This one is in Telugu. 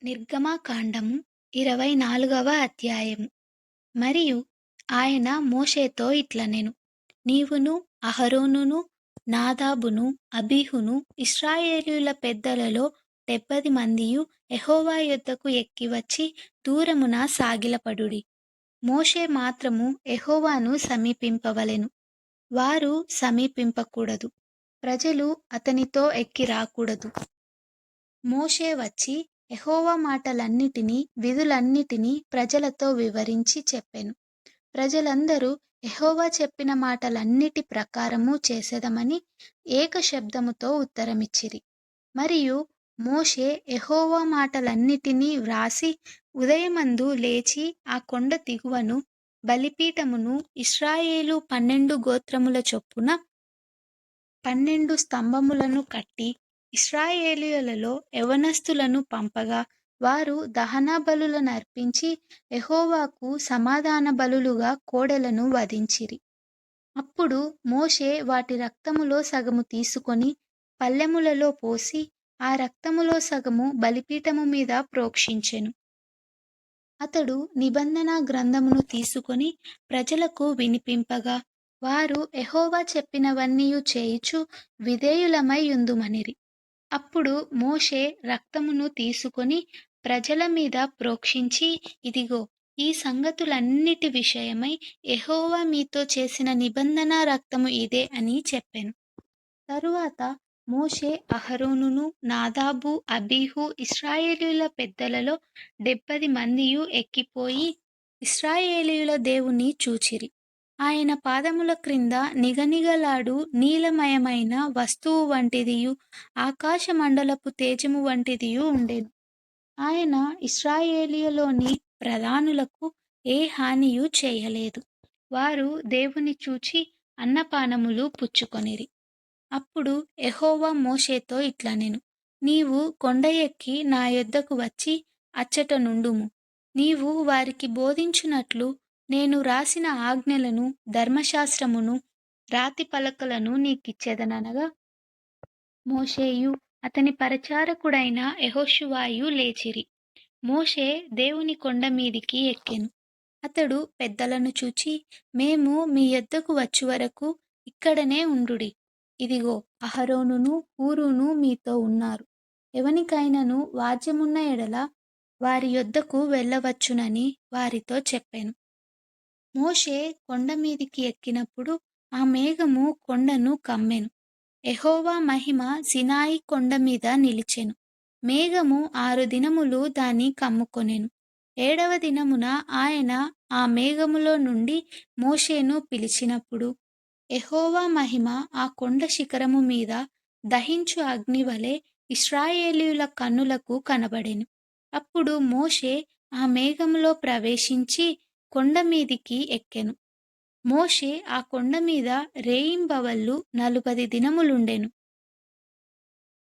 నిర్గమకాండము 24వ అధ్యాయము. మరియు ఆయన మోషేతో ఇట్లనెను, నీవును అహరోనును నాదాబును అబీహును ఇశ్రాయేలీయుల పెద్దలలో 70 మందియు యెహోవా యొద్దకు ఎక్కివచ్చి దూరమున సాగిలపడుడి. మోషే మాత్రము యెహోవాను సమీపింపవలెను, వారు సమీపింపకూడదు. ప్రజలు అతనితో ఎక్కి రాకూడదు. మోషే వచ్చి యెహోవా మాటలన్నిటినీ విధులన్నిటినీ ప్రజలతో వివరించి చెప్పెను. ప్రజలందరూ యెహోవా చెప్పిన మాటలన్నిటి ప్రకారము చేసెదమని ఏక శబ్దముతో ఉత్తరమిచ్చిరి. మరియు మోషే యెహోవా మాటలన్నిటినీ వ్రాసి ఉదయమందు లేచి ఆ కొండ దిగువను బలిపీఠమును ఇశ్రాయేలు 12 గోత్రముల చొప్పున 12 స్తంభములను కట్టి ఇశ్రాయేలీయులలో యవనస్తులను పంపగా వారు దహన బలులనర్పించి యెహోవాకు సమాధాన బలులుగా కోడెలను వధించిరి. అప్పుడు మోషే వాటి రక్తములో సగము తీసుకొని పల్లెములలో పోసి ఆ రక్తములో సగము బలిపీఠము మీద ప్రోక్షించెను. అతడు నిబంధన గ్రంథమును తీసుకొని ప్రజలకు వినిపింపగా వారు యెహోవా చెప్పినవన్నీయు చేయుచు విధేయులమై యుందుమనిరి. అప్పుడు మోషే రక్తమును తీసుకొని ప్రజల మీద ప్రోక్షించి, ఇదిగో, ఈ సంగతులన్నిటి విషయమై యెహోవా మీతో చేసిన నిబంధన రక్తము ఇదే అని చెప్పెను. తరువాత మోషే అహరోనును నాదాబు అబీహు ఇశ్రాయేలీయుల పెద్దలలో 70 మందియు ఎక్కిపోయి ఇశ్రాయేలీయుల దేవుని చూచిరి. ఆయన పాదముల క్రింద నిగనిగలాడు నీలమయమైన వస్తువు వంటిదియు ఆకాశమండలపు తేజము వంటిదియు ఉండెను. ఆయన ఇశ్రాయేలీయులోని ప్రధానులకు ఏ హానియు చేయలేదు. వారు దేవుని చూచి అన్నపానములు పుచ్చుకొనిరి. అప్పుడు యెహోవా మోషేతో ఇట్లనెను, నీవు కొండ ఎక్కి నా యొద్దకు వచ్చి అచ్చట నుండుము. నీవు వారికి బోధించునట్లు నేను రాసిన ఆజ్ఞలను ధర్మశాస్త్రమును రాతి పలకలను నీకిచ్చెదనగా మోషేయు అతని పరిచారకుడైన యెహోషువయు లేచిరి. మోషే దేవుని కొండ మీదికి ఎక్కెను. అతడు పెద్దలను చూచి, మేము మీ యొద్దకు వచ్చువరకు ఇక్కడనే ఉండుడి. ఇదిగో, అహరోనును హూరును మీతో ఉన్నారు. ఎవనికైనను వాజ్యమున్న ఎడల వారి యొద్దకు వెళ్ళవచ్చునని వారితో చెప్పెను. మోషే కొండ మీదికి ఎక్కినప్పుడు ఆ మేఘము కొండను కమ్మెను. యెహోవా మహిమ సీనాయి కొండ మీద నిలిచెను. మేఘము 6 దినములు దాని కమ్ముకొనెను. 7వ దినమున ఆయన ఆ మేఘములో నుండి మోషేను పిలిచినప్పుడు యెహోవా మహిమ ఆ కొండ శిఖరము మీద దహించు అగ్నివలె ఇశ్రాయేలీయుల కన్నులకు కనబడెను. అప్పుడు మోషే ఆ మేఘములో ప్రవేశించి కొండ మీదికి ఎక్కెను. మోషే ఆ కొండ మీద రేయింబవళ్ళు 40 దినములుండెను.